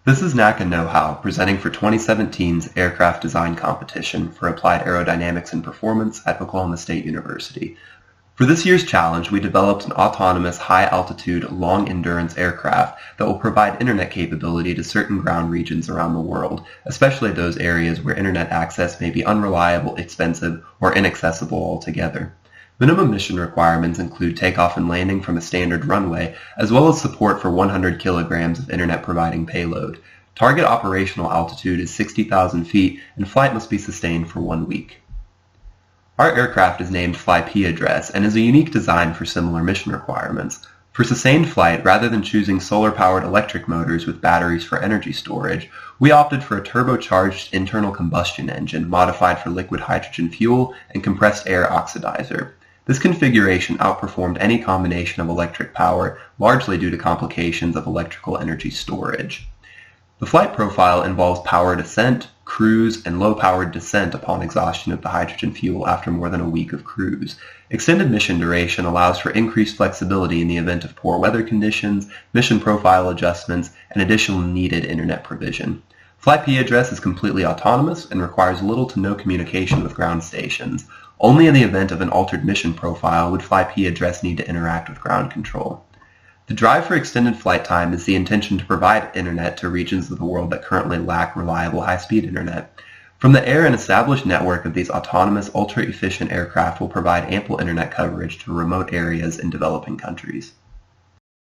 This is NACA Know-How presenting for 2017's Aircraft Design Competition for Applied Aerodynamics and Performance at Oklahoma State University. For this year's challenge, we developed an autonomous high-altitude, long-endurance aircraft that will provide internet capability to certain ground regions around the world, especially those areas where internet access may be unreliable, expensive, or inaccessible altogether. Minimum mission requirements include takeoff and landing from a standard runway, as well as support for 100 kilograms of internet-providing payload. Target operational altitude is 60,000 feet, and flight must be sustained for 1 week. Our aircraft is named FlyP Address and is a unique design for similar mission requirements. For sustained flight, rather than choosing solar-powered electric motors with batteries for energy storage, we opted for a turbocharged internal combustion engine modified for liquid hydrogen fuel and compressed air oxidizer. This configuration outperformed any combination of electric power, largely due to complications of electrical energy storage. The flight profile involves powered ascent, cruise, and low-powered descent upon exhaustion of the hydrogen fuel after more than a week of cruise. Extended mission duration allows for increased flexibility in the event of poor weather conditions, mission profile adjustments, and additional needed internet provision. FlyP Address is completely autonomous and requires little to no communication with ground stations. Only in the event of an altered mission profile would FlyP Address need to interact with ground control. The drive for extended flight time is the intention to provide internet to regions of the world that currently lack reliable high-speed internet. From the air, an established network of these autonomous, ultra-efficient aircraft will provide ample internet coverage to remote areas in developing countries.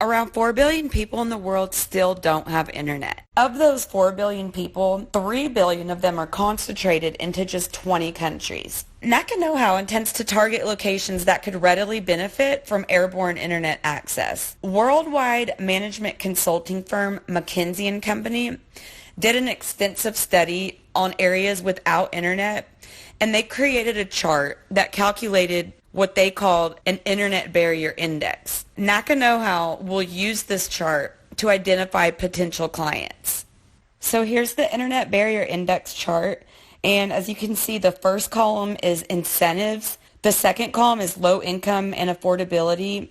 Around 4 billion people in the world still don't have internet. Of those 4 billion people, 3 billion of them are concentrated into just 20 countries. NACA Know-How intends to target locations that could readily benefit from airborne internet access. Worldwide management consulting firm McKinsey & Company did an extensive study on areas without internet, and they created a chart that calculated what they called an Internet Barrier Index. NACA Know-How will use this chart to identify potential clients. So here's the Internet Barrier Index chart, and as you can see, the first column is incentives, the second column is low income and affordability,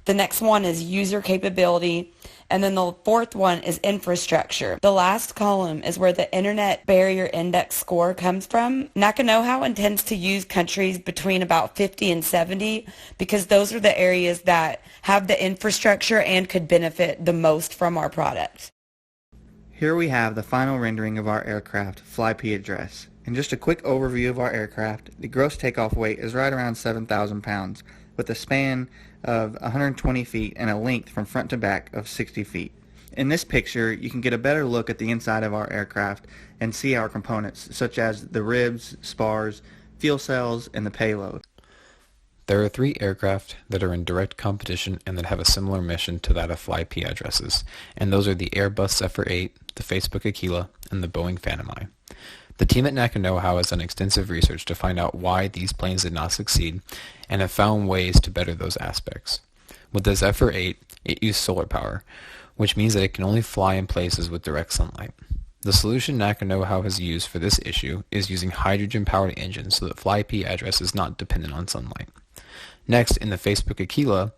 the next one is user capability, and then the fourth one is infrastructure. The last column is where the Internet Barrier Index score comes from. NACA Know-How intends to use countries between about 50 and 70 because those are the areas that have the infrastructure and could benefit the most from our product. Here we have the final rendering of our aircraft, FlyP Address. And just a quick overview of our aircraft, the gross takeoff weight is right around 7,000 pounds with a span of 120 feet and a length from front to back of 60 feet. In this picture, you can get a better look at the inside of our aircraft and see our components, such as the ribs, spars, fuel cells, and the payload. There are 3 aircraft that are in direct competition and that have a similar mission to that of FlyP Addresses, and those are the Airbus Zephyr 8, the Facebook Aquila, and the Boeing Phantom MAE. The team at NACA Know-How has done extensive research to find out why these planes did not succeed and have found ways to better those aspects. With the Zephyr 8, it used solar power, which means that it can only fly in places with direct sunlight. The solution NACA Know-How has used for this issue is using hydrogen-powered engines so that FlyP Address is not dependent on sunlight. Next, in the Facebook Aquila,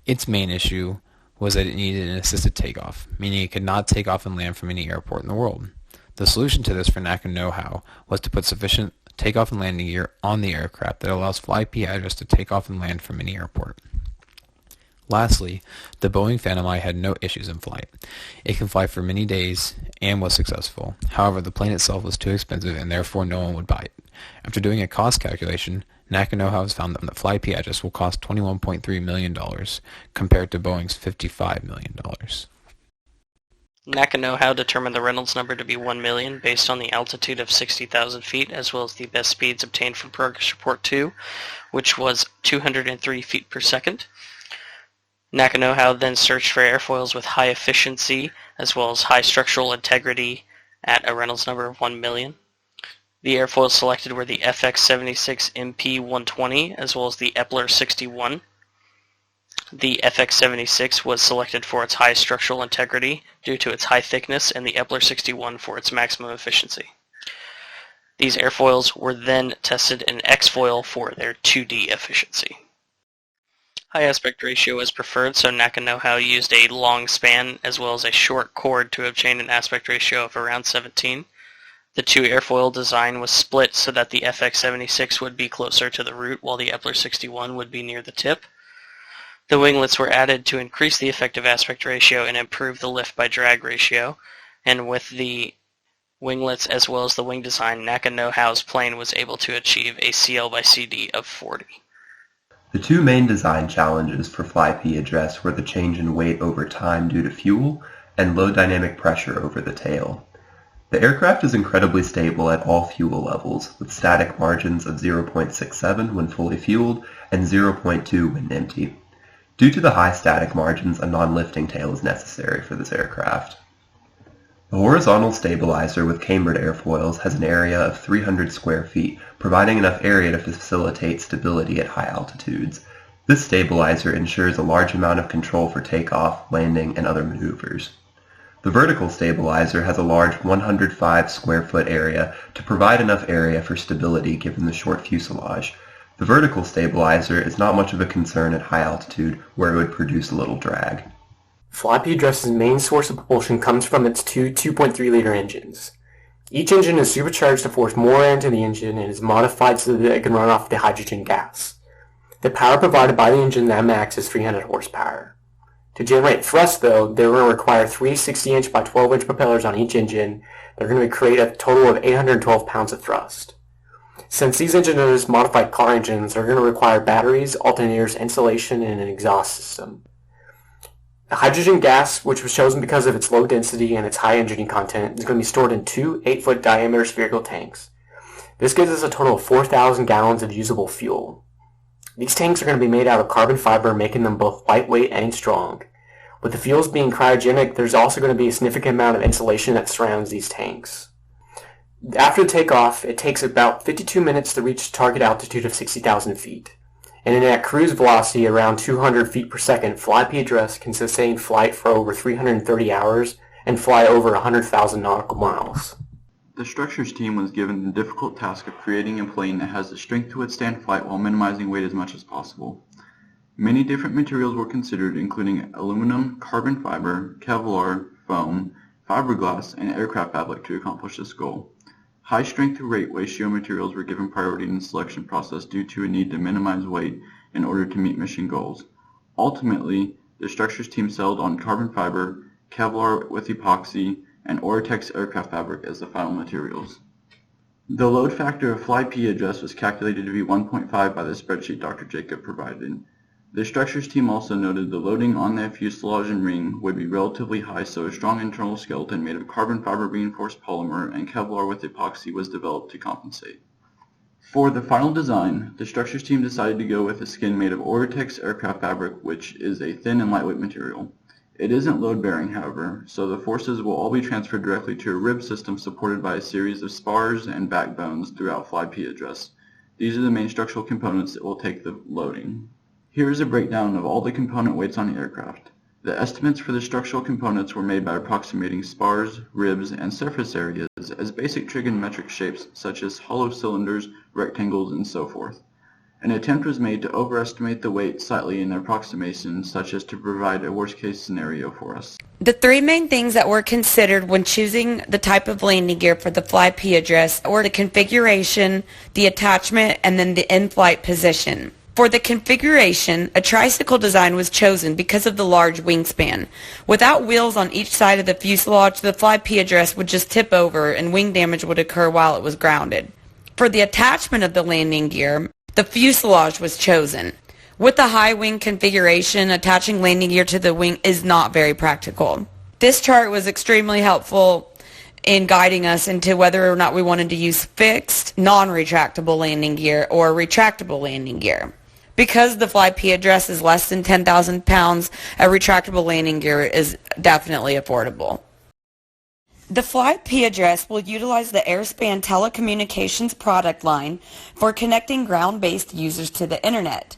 its main issue was that it needed an assisted takeoff, meaning it could not take off and land from any airport in the world. The solution to this for NACA Know-How was to put sufficient takeoff and landing gear on the aircraft that allows FlyP Address to take off and land from any airport. Lastly, the Boeing Phantom MAE had no issues in flight. It can fly for many days and was successful. However, the plane itself was too expensive and therefore no one would buy it. After doing a cost calculation, NACA Know-How has found that FlyP Address will cost $21.3 million compared to Boeing's $55 million. NACA Know-How determined the Reynolds number to be 1 million based on the altitude of 60,000 feet as well as the best speeds obtained from Progress Report 2, which was 203 feet per second. NACA Know-How then searched for airfoils with high efficiency as well as high structural integrity at a Reynolds number of 1 million. The airfoils selected were the FX76 MP120 as well as the Epler 61. The FX76 was selected for its high structural integrity due to its high thickness, and the Epler 61 for its maximum efficiency. These airfoils were then tested in X-foil for their 2D efficiency. High aspect ratio was preferred, so Nakanoha used a long span as well as a short chord to obtain an aspect ratio of around 17. The two airfoil design was split so that the FX-76 would be closer to the root while the Epler-61 would be near the tip. The winglets were added to increase the effective aspect ratio and improve the lift by drag ratio, and with the winglets as well as the wing design, Nakanoha's plane was able to achieve a CL by CD of 40. The two main design challenges for FlyP address were the change in weight over time due to fuel and low dynamic pressure over the tail. The aircraft is incredibly stable at all fuel levels, with static margins of 0.67 when fully fueled and 0.2 when empty. Due to the high static margins, a non-lifting tail is necessary for this aircraft. The horizontal stabilizer with cambered airfoils has an area of 300 square feet, providing enough area to facilitate stability at high altitudes. This stabilizer ensures a large amount of control for takeoff, landing, and other maneuvers. The vertical stabilizer has a large 105 square foot area to provide enough area for stability given the short fuselage. The vertical stabilizer is not much of a concern at high altitude where it would produce a little drag. FlyP address's main source of propulsion comes from its two 2.3-liter engines. Each engine is supercharged to force more air into the engine and is modified so that it can run off the hydrogen gas. The power provided by the engine at max is 300 horsepower. To generate thrust, though, they're going to require three 60-inch by 12-inch propellers on each engine. They're going to create a total of 812 pounds of thrust. Since these engines are modified car engines, they're going to require batteries, alternators, insulation, and an exhaust system. The hydrogen gas, which was chosen because of its low density and its high engine content, is going to be stored in two 8-foot diameter spherical tanks. This gives us a total of 4,000 gallons of usable fuel. These tanks are going to be made out of carbon fiber, making them both lightweight and strong. With the fuels being cryogenic, there's also going to be a significant amount of insulation that surrounds these tanks. After the takeoff, it takes about 52 minutes to reach target altitude of 60,000 feet. And at cruise velocity around 200 feet per second, FlyP address can sustain flight for over 330 hours and fly over 100,000 nautical miles. The structures team was given the difficult task of creating a plane that has the strength to withstand flight while minimizing weight as much as possible. Many different materials were considered, including aluminum, carbon fiber, Kevlar, foam, fiberglass, and aircraft fabric to accomplish this goal. High strength-to-weight ratio materials were given priority in the selection process due to a need to minimize weight in order to meet mission goals. Ultimately, the structures team settled on carbon fiber, Kevlar with epoxy, and Oratex aircraft fabric as the final materials. The load factor of FlyP address was calculated to be 1.5 by the spreadsheet Dr. Jacob provided. The structures team also noted the loading on the fuselage and ring would be relatively high, so a strong internal skeleton made of carbon fiber reinforced polymer and Kevlar with epoxy was developed to compensate. For the final design, the structures team decided to go with a skin made of Oratex aircraft fabric, which is a thin and lightweight material. It isn't load-bearing, however, so the forces will all be transferred directly to a rib system supported by a series of spars and backbones throughout FlyP address. These are the main structural components that will take the loading. Here is a breakdown of all the component weights on the aircraft. The estimates for the structural components were made by approximating spars, ribs, and surface areas as basic trigonometric shapes such as hollow cylinders, rectangles, and so forth. An attempt was made to overestimate the weight slightly in approximations such as to provide a worst-case scenario for us. The three main things that were considered when choosing the type of landing gear for the FlyP address were the configuration, the attachment, and then the in-flight position. For the configuration, a tricycle design was chosen because of the large wingspan. Without wheels on each side of the fuselage, the FlyP address would just tip over and wing damage would occur while it was grounded. For the attachment of the landing gear, the fuselage was chosen. With the high wing configuration, attaching landing gear to the wing is not very practical. This chart was extremely helpful in guiding us into whether or not we wanted to use fixed, non-retractable landing gear or retractable landing gear. Because the FlyP address is less than 10,000 pounds, a retractable landing gear is definitely affordable. The FlyP address will utilize the Airspan telecommunications product line for connecting ground-based users to the internet.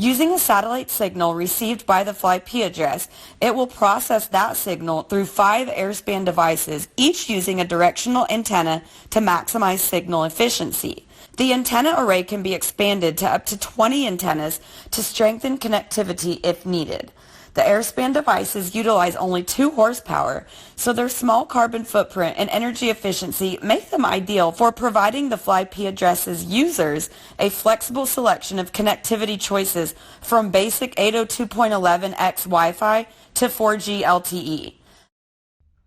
Using a satellite signal received by the FlyP address, it will process that signal through 5 airspan devices, each using a directional antenna to maximize signal efficiency. The antenna array can be expanded to up to 20 antennas to strengthen connectivity if needed. The airspan devices utilize only 2 horsepower, so their small carbon footprint and energy efficiency make them ideal for providing the FlyP address's users a flexible selection of connectivity choices from basic 802.11x Wi-Fi to 4G LTE.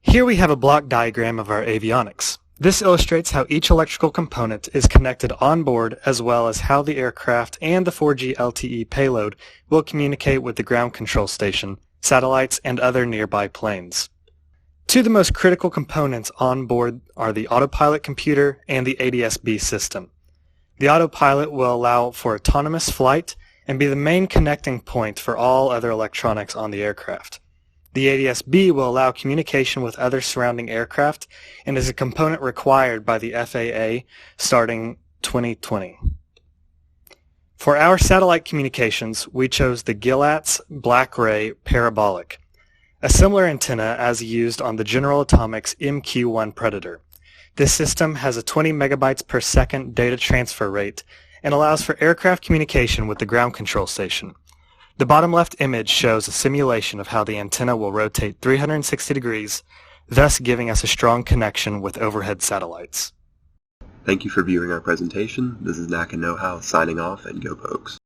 Here we have a block diagram of our avionics. This illustrates how each electrical component is connected on board, as well as how the aircraft and the 4G LTE payload will communicate with the ground control station, satellites, and other nearby planes. Two of the most critical components on board are the autopilot computer and the ADS-B system. The autopilot will allow for autonomous flight and be the main connecting point for all other electronics on the aircraft. The ADS-B will allow communication with other surrounding aircraft and is a component required by the FAA starting 2020. For our satellite communications, we chose the Gilat's Black Ray Parabolic, a similar antenna as used on the General Atomics MQ-1 Predator. This system has a 20 megabytes per second data transfer rate and allows for aircraft communication with the ground control station. The bottom left image shows a simulation of how the antenna will rotate 360 degrees, thus giving us a strong connection with overhead satellites. Thank you for viewing our presentation. This is NACA Know How signing off, and go Pokes.